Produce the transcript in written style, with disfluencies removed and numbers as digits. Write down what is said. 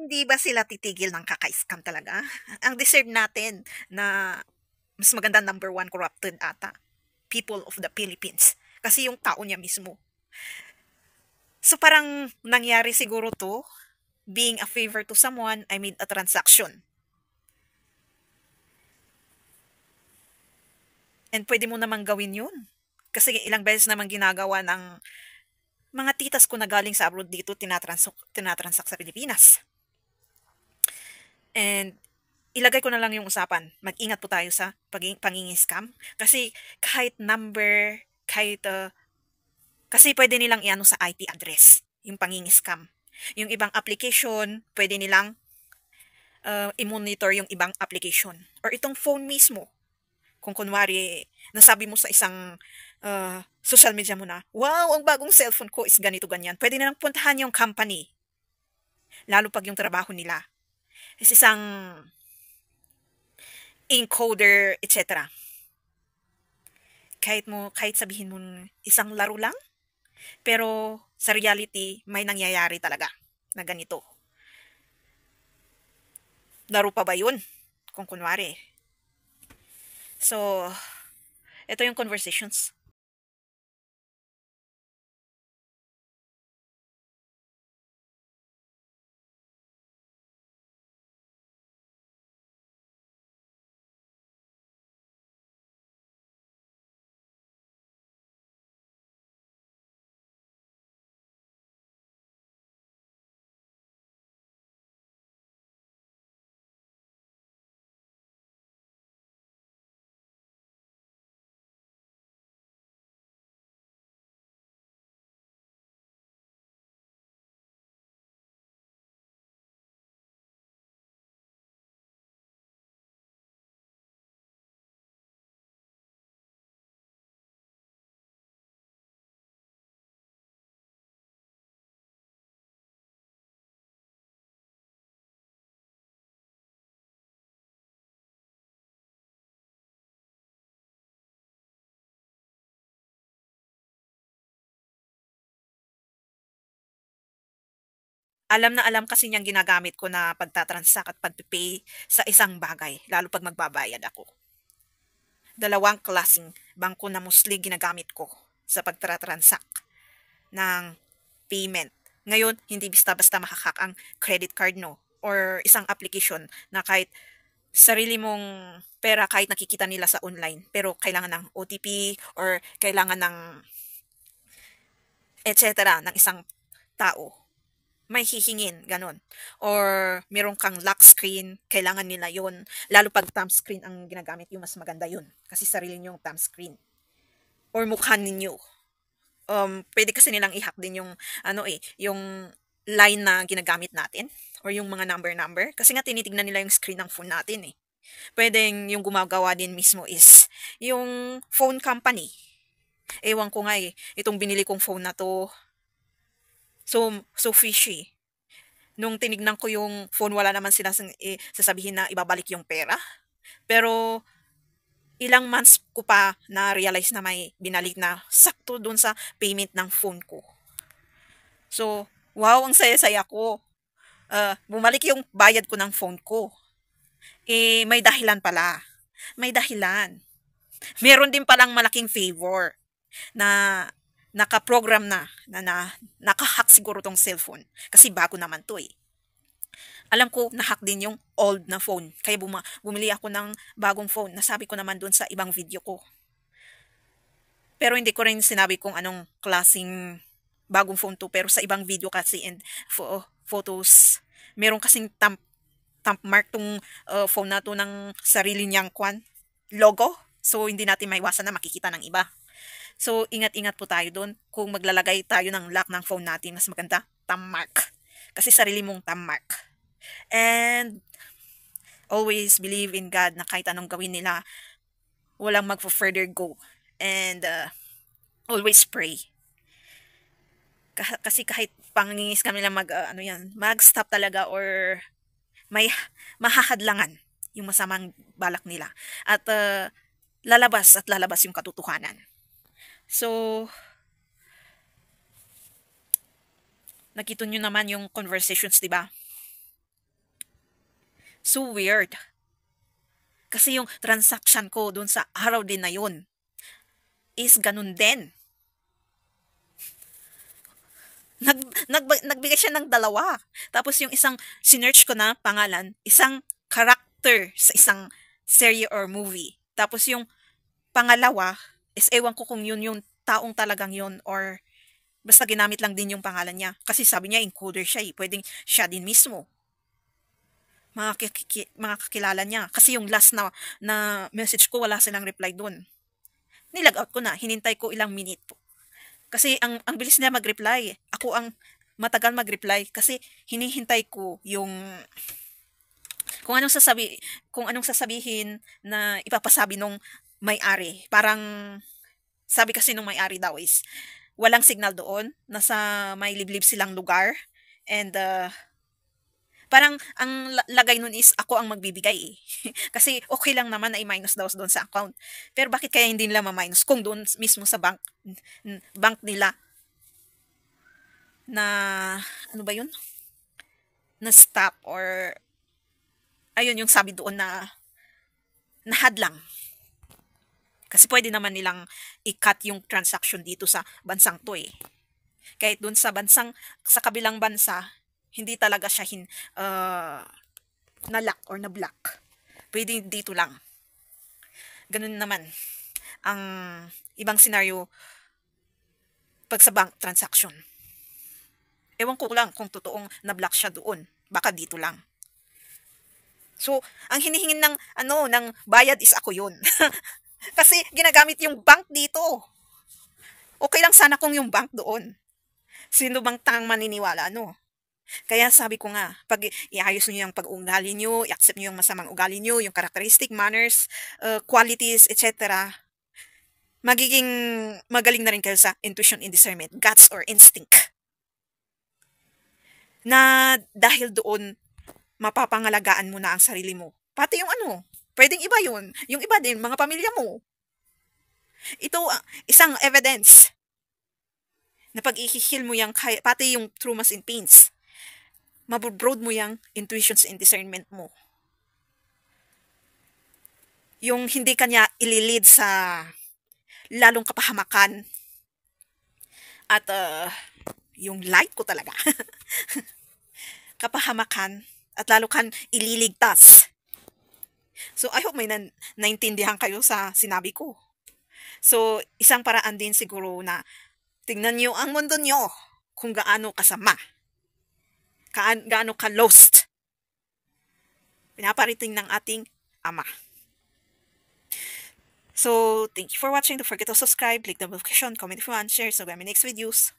Hindi ba sila titigil ng kaka-scam talaga? Ang deserve natin na mas maganda number one corrupted ata, people of the Philippines. Kasi yung tao niya mismo. So parang nangyari siguro to, being a favor to someone, I made a transaction. And pwede mo namang gawin yun. Kasi ilang beses naman ginagawa ng mga titas ko na galing sa abroad dito, tinatransak sa Pilipinas. And ilagay ko na lang yung usapan. Mag-ingat po tayo sa panging-scam. Kasi kahit number, kahit, kasi pwede nilang iano sa IP address, yung panging-scam. Yung ibang application, pwede nilang i-monitor yung ibang application. Or itong phone mismo. Kung kunwari, nasabi mo sa isang social media mo na, wow, ang bagong cellphone ko is ganito, ganyan. Pwede nilang puntahan yung company. Lalo pag yung trabaho nila is isang encoder, etc. Kahit sabihin mo isang laro lang, pero sa reality, may nangyayari talaga na ganito. Laro pa ba yun? Kung kunwari. So, ito yung conversations. Alam na alam kasi niyang ginagamit ko na pagtatransact at pagpipay sa isang bagay, lalo pag magbabayad ako. Dalawang klaseng bangko na mostly ginagamit ko sa pagtatransact ng payment. Ngayon, hindi basta-basta makakak ang credit card no or isang application na kahit sarili mong pera kahit nakikita nila sa online pero kailangan ng OTP or kailangan ng etc. ng isang tao may hihingin, ganun. Or meron kang lock screen, kailangan nila yon. Lalo pag thumb screen ang ginagamit yung mas maganda yun. Kasi sarili nyo yung thumb screen. Or mukha ninyo. Pwede kasi nilang i-hack din yung, yung line na ginagamit natin. Or yung mga number. Kasi nga tinitignan nila yung screen ng phone natin eh. Pwedeng yung gumagawa din mismo is yung phone company. Ewan ko nga eh, itong binili kong phone na to, so fishy. Nung tinignan ko yung phone, wala naman sila sasabihin na ibabalik yung pera. Pero ilang months ko pa na-realize na may binalik na sakto dun sa payment ng phone ko. So, wow, ang saya-saya ko. Bumalik yung bayad ko ng phone ko. Eh, may dahilan pala. May dahilan. Meron din palang malaking favor na naka-program na naka-hack siguro tong cellphone. Kasi bago naman to eh. Alam ko na-hack din yung old na phone. Kaya bumili ako ng bagong phone. Nasabi ko naman dun sa ibang video ko. Pero hindi ko rin sinabi kung anong klaseng bagong phone to. Pero sa ibang video kasi and photos, meron kasing thumb mark tong phone na to ng sarili niyang logo. So, hindi natin maiwasan na makikita ng iba. So, ingat-ingat po tayo doon. Kung maglalagay tayo ng lock ng phone natin, mas maganda, thumb mark. Kasi sarili mong thumb mark. And always believe in God na kahit anong gawin nila, walang magpo-further go. And always pray. Kasi kahit pangingis kami lang mag-stop talaga or may mahahadlangan yung masamang balak nila. At lalabas yung katotohanan. So, nakita nyo naman yung conversations, di ba? So weird. Kasi yung transaction ko dun sa araw din na yun is ganun din. Nag, nagbigay siya ng dalawa. Tapos yung isang sinearch ko na pangalan, isang character sa isang serye or movie. Tapos yung pangalawa is ewan ko kung yun yung taong talagang yun or basta ginamit lang din yung pangalan niya. Kasi sabi niya encoder siya eh. Pwedeng siya din mismo. Mga kakilala niya. Kasi yung last na message ko, wala silang reply dun. Nilag out ko na. Hinintay ko ilang minute po. Kasi ang bilis niya mag-reply. Ako ang matagal mag-reply kasi hinihintay ko yung kung anong sasabihin na ipapasabi nung may-ari. Parang sabi kasi nung may-ari daw is walang signal doon, nasa may liblib silang lugar and parang ang lagay nun is ako ang magbibigay eh. Kasi okay lang naman na i-minus daw doon sa account. Pero bakit kaya hindi nila ma-minus kung doon mismo sa bank nila na ano ba yun? Na stop or ayun yung sabi doon na nahadlang. Kasi pwede naman nilang i-cut yung transaction dito sa bansang to eh. Kahit doon sa kabilang bansa, hindi talaga siya na-lock or na-block. Pwede dito lang. Ganun naman ang ibang senaryo pag sa bank transaction. Ewan ko lang kung totoong na-block siya doon. Baka dito lang. So, ang hinihingin ng bayad is ako yun. Kasi ginagamit yung bank dito. Okay lang sana kung yung bank doon. Sino bang tang maniniwala, no? Kaya sabi ko nga, pag iayos niyo yung pag-uugali niyo, i-accept niyo yung masamang ugali niyo, yung characteristic, manners, qualities, etc., magiging magaling na rin kayo sa intuition and discernment, guts or instinct. Na dahil doon, mapapangalagaan mo na ang sarili mo. Pati yung pwedeng iba yun. Yung iba din, mga pamilya mo. Ito, isang evidence na pag ihihil mo yung, pati yung traumas and pains, mabroad mo yung intuitions and discernment mo. Yung hindi kanya ililid sa lalong kapahamakan at yung light ko talaga. Kapahamakan at lalo kan ililigtas. So, I hope may naintindihan kayo sa sinabi ko. So, isang paraan din siguro na tingnan nyo ang mundo nyo kung gaano kasama. Gaano ka lost. Pinapariting ng ating Ama. So, thank you for watching. Don't forget to subscribe, click the notification, comment if you want, share. So, my next videos.